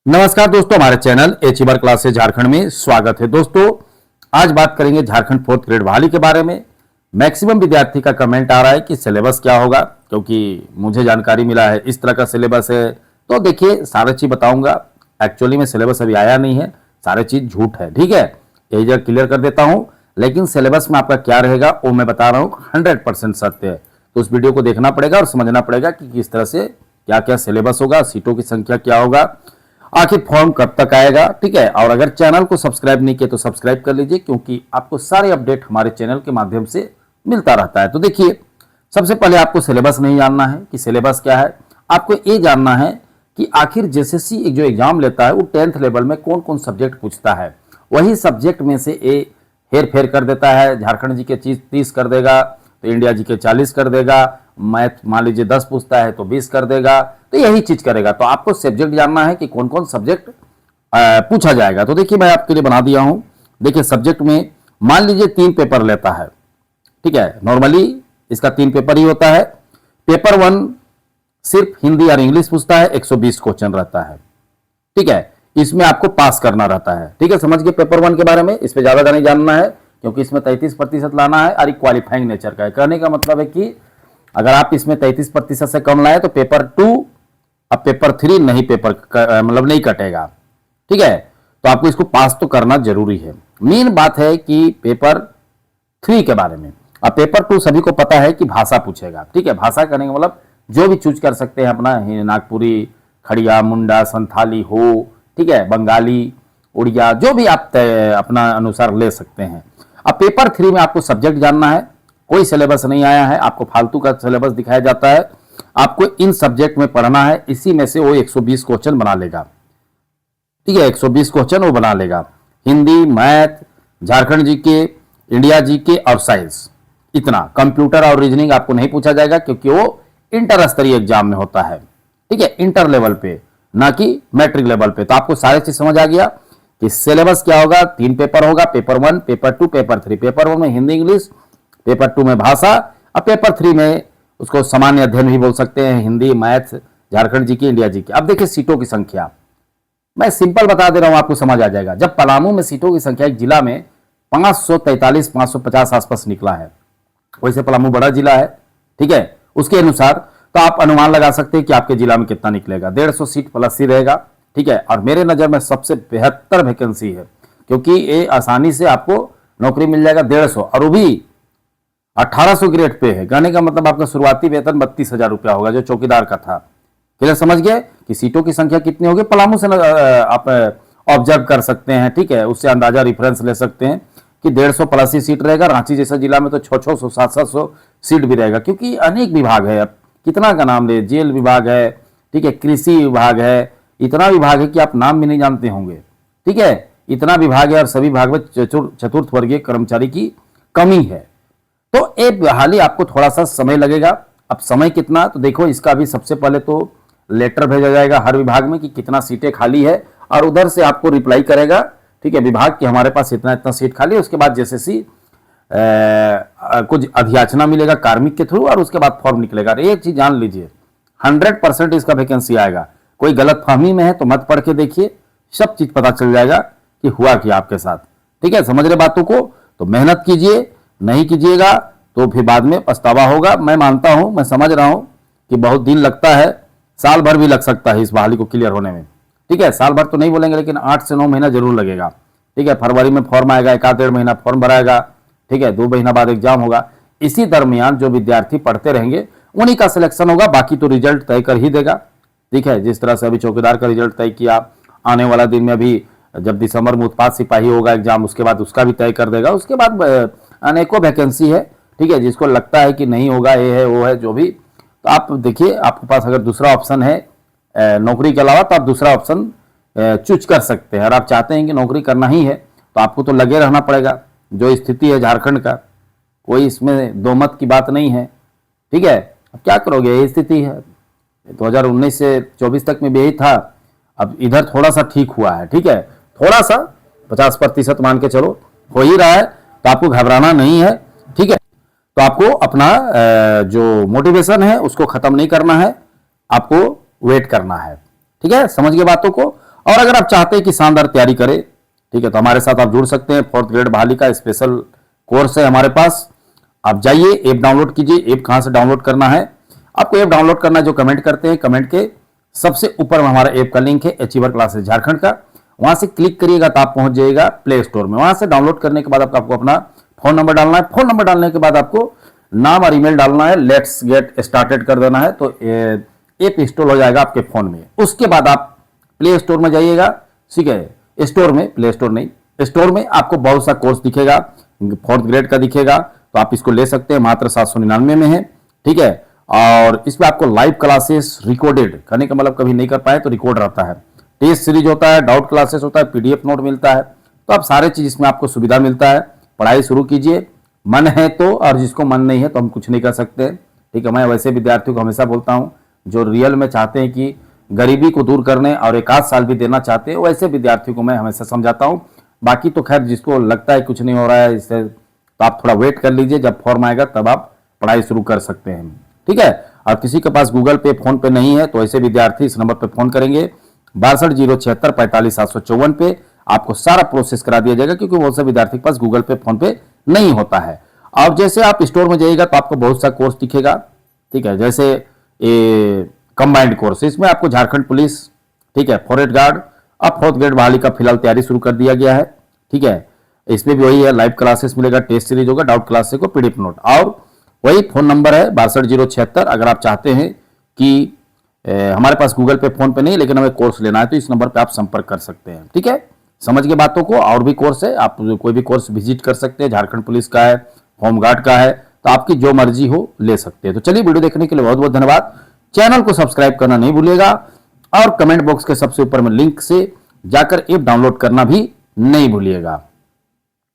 नमस्कार दोस्तों, हमारे चैनल एचीबर क्लासेस झारखंड में स्वागत है। दोस्तों आज बात करेंगे झारखंड फोर्थ ग्रेड बहाली के बारे में। मैक्सिमम विद्यार्थी का कमेंट आ रहा है कि सिलेबस क्या होगा, क्योंकि मुझे जानकारी मिला है इस तरह का सिलेबस है। तो देखिए सारी चीज बताऊंगा। एक्चुअली में सिलेबस अभी आया नहीं है, सारी चीज झूठ है, ठीक है, यही जगह क्लियर कर देता हूं। लेकिन सिलेबस में आपका क्या रहेगा वो मैं बता रहा हूँ, 100% सत्य है। तो उस वीडियो को देखना पड़ेगा और समझना पड़ेगा कि किस तरह से क्या क्या सिलेबस होगा, सीटों की संख्या क्या होगा, आखिर फॉर्म कब तक आएगा, ठीक है। और अगर चैनल को सब्सक्राइब नहीं किया तो सब्सक्राइब कर लीजिए, क्योंकि आपको सारे अपडेट हमारे चैनल के माध्यम से मिलता रहता है। तो देखिए सबसे पहले आपको सिलेबस नहीं जानना है कि सिलेबस क्या है, आपको ये जानना है कि आखिर जेएसएससी जो एग्जाम लेता है वो 10th लेवल में कौन कौन सब्जेक्ट पूछता है। वही सब्जेक्ट में से ए हेर फेर कर देता है, झारखंड जी के चीज 30 कर देगा तो इंडिया जी के 40 कर देगा, मैथ मान लीजिए 10 पूछता है तो 20 कर देगा, तो यही चीज करेगा। तो आपको सब्जेक्ट जानना है कि कौन कौन सब्जेक्ट पूछा जाएगा। तो देखिए मैं आपके लिए बना दिया हूं। देखिए सब्जेक्ट में मान लीजिए 3 पेपर लेता है, ठीक है, नॉर्मली इसका 3 पेपर ही होता है। पेपर 1 सिर्फ हिंदी और इंग्लिश पूछता है, 120 क्वेश्चन रहता है, ठीक है, इसमें आपको पास करना रहता है, ठीक है। समझ के पेपर 1 के बारे में, इस पे ज्यादा नहीं जानना है क्योंकि इसमें 33% लाना है और क्वालिफाइंग नेचर का है। कहने का मतलब है कि अगर आप इसमें 33% से कम लाए तो पेपर 2 अब पेपर 3 नहीं, पेपर मतलब नहीं कटेगा, ठीक है। तो आपको इसको पास तो करना जरूरी है। मेन बात है कि पेपर 3 के बारे में। अब पेपर 2 सभी को पता है कि भाषा पूछेगा, ठीक है। भाषा करने का मतलब जो भी चूज कर सकते हैं अपना, नागपुरी, खड़िया, मुंडा, संथाली हो, ठीक है, बंगाली, उड़िया, जो भी आप अपना अनुसार ले सकते हैं। अब पेपर 3 में आपको सब्जेक्ट जानना है, कोई सिलेबस नहीं आया है, आपको फालतू का सिलेबस दिखाया जाता है। आपको इन सब्जेक्ट में पढ़ना है, इसी में से वो 120 क्वेश्चन बना लेगा, ठीक है, 120 क्वेश्चन वो बना लेगा। हिंदी, मैथ, झारखंड जी के, इंडिया जी के और साइंस, इतना। कंप्यूटर और रीजनिंग आपको नहीं पूछा जाएगा क्योंकि वो इंटर स्तरीय एग्जाम में होता है, ठीक है, इंटर लेवल पे, ना कि मैट्रिक लेवल पे। तो आपको सारी चीज समझ आ गया कि सिलेबस क्या होगा। 3 पेपर होगा, पेपर 1, पेपर 2, पेपर 3। पेपर 1 में हिंदी इंग्लिश, पेपर 2 में भाषा, अब पेपर 3 में उसको सामान्य अध्ययन भी बोल सकते हैं, हिंदी, मैथ, झारखंड जी की, इंडिया जी की। अब देखिए सीटों की संख्या मैं सिंपल बता दे रहा हूं, आपको समझ आ जाएगा। जब पलामू में सीटों की संख्या एक जिला में 543 550 आसपास निकला है, वैसे पलामू बड़ा जिला है, ठीक है, उसके अनुसार तो आप अनुमान लगा सकते हैं कि आपके जिला में कितना निकलेगा। 150 सीट प्लस ही रहेगा, ठीक है। और मेरे नजर में सबसे बेहतर वैकेंसी है, क्योंकि ये आसानी से आपको नौकरी मिल जाएगा 150, और वो भी 1800 ग्रेड पे है। कहने का मतलब आपका शुरुआती वेतन 32,000 रुपया होगा, जो चौकीदार का था। क्लियर समझ गए कि सीटों की संख्या कितनी होगी। पलामू से आप ऑब्जर्व कर सकते हैं, ठीक है, उससे अंदाजा रेफरेंस ले सकते हैं कि 150 प्लस ही सीट रहेगा। रांची जैसा जिला में तो 600 700 सीट भी रहेगा, क्योंकि अनेक विभाग है। अब कितना का नाम ले, जेल विभाग है, ठीक है, कृषि विभाग है, इतना विभाग है कि आप नाम भी नहीं जानते होंगे, ठीक है, इतना विभाग है। और सभी विभाग में चतुर्थ वर्गीय कर्मचारी की कमी है। तो एक बहाली आपको थोड़ा सा समय लगेगा। अब समय कितना, तो देखो इसका भी सबसे पहले तो लेटर भेजा जाएगा हर विभाग में कि कितना सीटें खाली है, और उधर से आपको रिप्लाई करेगा, ठीक है, विभाग कि हमारे पास इतना इतना सीट खाली है। उसके बाद जेएसएससी कुछ अधियाचना मिलेगा कार्मिक के थ्रू, और उसके बाद फॉर्म निकलेगा। एक चीज जान लीजिए, 100% इसका वैकेंसी आएगा। कोई गलत फहमी में है तो मत पढ़ के देखिए, सब चीज पता चल जाएगा कि हुआ क्या आपके साथ, ठीक है। समझ रहे बातों को, तो मेहनत कीजिए, नहीं कीजिएगा तो फिर बाद में पछतावा होगा। मैं मानता हूं, मैं समझ रहा हूं कि बहुत दिन लगता है, साल भर भी लग सकता है इस बहाली को क्लियर होने में, ठीक है। साल भर तो नहीं बोलेंगे, लेकिन 8 से 9 महीना जरूर लगेगा, ठीक है। फरवरी में फॉर्म आएगा, 1-1.5 महीना फॉर्म भराएगा, ठीक है, 2 महीना बाद एग्जाम होगा। इसी दरमियान जो विद्यार्थी पढ़ते रहेंगे उन्हीं का सिलेक्शन होगा, बाकी तो रिजल्ट तय कर ही देगा, ठीक है। जिस तरह से अभी चौकीदार का रिजल्ट तय किया, आने वाला दिन में अभी जब दिसंबर में उत्पाद सिपाही होगा एग्जाम, उसके बाद उसका भी तय कर देगा। उसके बाद अनेकों वैकेंसी है, ठीक है। जिसको लगता है कि नहीं होगा, ये है वो है जो भी, तो आप देखिए आपके पास अगर दूसरा ऑप्शन है नौकरी के अलावा, तो आप दूसरा ऑप्शन चूज कर सकते हैं। और आप चाहते हैं कि नौकरी करना ही है तो आपको तो लगे रहना पड़ेगा। जो स्थिति है झारखंड का, कोई इसमें दो मत की बात नहीं है, ठीक है। अब क्या करोगे, यही स्थिति है। 2019 से 24 तक में भी यही था। अब इधर थोड़ा सा ठीक हुआ है, ठीक है, थोड़ा सा 50% मान के चलो हो ही रहा है, तो आपको घबराना नहीं है, ठीक है। तो आपको अपना जो मोटिवेशन है उसको खत्म नहीं करना है, आपको वेट करना है, ठीक है। समझ गए बातों को। और अगर आप चाहते हैं कि शानदार तैयारी करें, ठीक है, तो हमारे साथ आप जुड़ सकते हैं। 4th ग्रेड बहाली का स्पेशल कोर्स है हमारे पास। आप जाइए, ऐप डाउनलोड कीजिए। ऐप कहां से डाउनलोड करना है? आपको ऐप डाउनलोड करना है, जो कमेंट करते हैं, कमेंट के सबसे ऊपर में हमारा ऐप का लिंक है, अचीवर क्लासेस झारखंड का। वहां से क्लिक करिएगा तो आप पहुंच जाइएगा प्ले स्टोर में। वहां से डाउनलोड करने के बाद आपको अपना फोन नंबर डालना है। फोन नंबर डालने के बाद आपको नाम और ईमेल डालना है। लेट्स गेट स्टार्टेड कर देना है, तो ऐप इंस्टॉल हो जाएगा आपके फोन में। उसके बाद आप प्ले स्टोर में जाइएगा, ठीक है, स्टोर में, प्ले स्टोर नहीं, स्टोर में आपको बहुत सा कोर्स दिखेगा, 4th ग्रेड का दिखेगा, तो आप इसको ले सकते हैं। मात्र 799 में है, ठीक है। और इसमें आपको लाइव क्लासेस रिकॉर्डेड करने का मतलब कभी नहीं कर पाए तो रिकॉर्ड रहता है, टेस्ट सीरीज होता है, डाउट क्लासेस होता है, पीडीएफ नोट मिलता है, तो आप सारे चीज इसमें आपको सुविधा मिलता है। पढ़ाई शुरू कीजिए, मन है तो, और जिसको मन नहीं है तो हम कुछ नहीं कर सकते, ठीक है। मैं वैसे विद्यार्थियों को हमेशा बोलता हूं जो रियल में चाहते हैं कि गरीबी को दूर करने और एक आध साल भी देना चाहते हैं, वैसे विद्यार्थियों को मैं हमेशा समझाता हूं। बाकी तो खैर जिसको लगता है कुछ नहीं हो रहा है इससे, तो आप थोड़ा वेट कर लीजिए, जब फॉर्म आएगा तब आप पढ़ाई शुरू कर सकते हैं, ठीक है। और किसी के पास गूगल पे, फोन पे नहीं है तो ऐसे विद्यार्थी इस नंबर पर फोन करेंगे 6207455754 पे, आपको सारा प्रोसेस करा दिया जाएगा, क्योंकि बहुत से विद्यार्थी के पास गूगल पे, फोन पे नहीं होता है। अब जैसे आप स्टोर में जाइएगा तो आपको बहुत सा कोर्स दिखेगा, ठीक है, जैसे कंबाइंड कोर्स, इसमें आपको झारखंड पुलिस, ठीक है, फॉरेस्ट गार्ड, अब 4th ग्रेड बहाली का फिलहाल तैयारी शुरू कर दिया गया है, ठीक है। इसमें भी वही है, लाइव क्लासेस मिलेगा, टेस्ट सीरीज होगा, डाउट क्लासेस को पीडीएफ नोट, और वही फोन नंबर है 620776। अगर आप चाहते हैं कि हमारे पास गूगल पे, फोन पे नहीं, लेकिन हमें कोर्स लेना है, तो इस नंबर पे आप संपर्क कर सकते हैं, ठीक है। समझ के बातों को। और भी कोर्स है, आप कोई भी कोर्स विजिट कर सकते हैं, झारखंड पुलिस का है, होमगार्ड का है, तो आपकी जो मर्जी हो ले सकते हैं। तो चलिए, वीडियो देखने के लिए बहुत बहुत धन्यवाद। चैनल को सब्सक्राइब करना नहीं भूलिएगा, और कमेंट बॉक्स के सबसे ऊपर में लिंक से जाकर ऐप डाउनलोड करना भी नहीं भूलिएगा।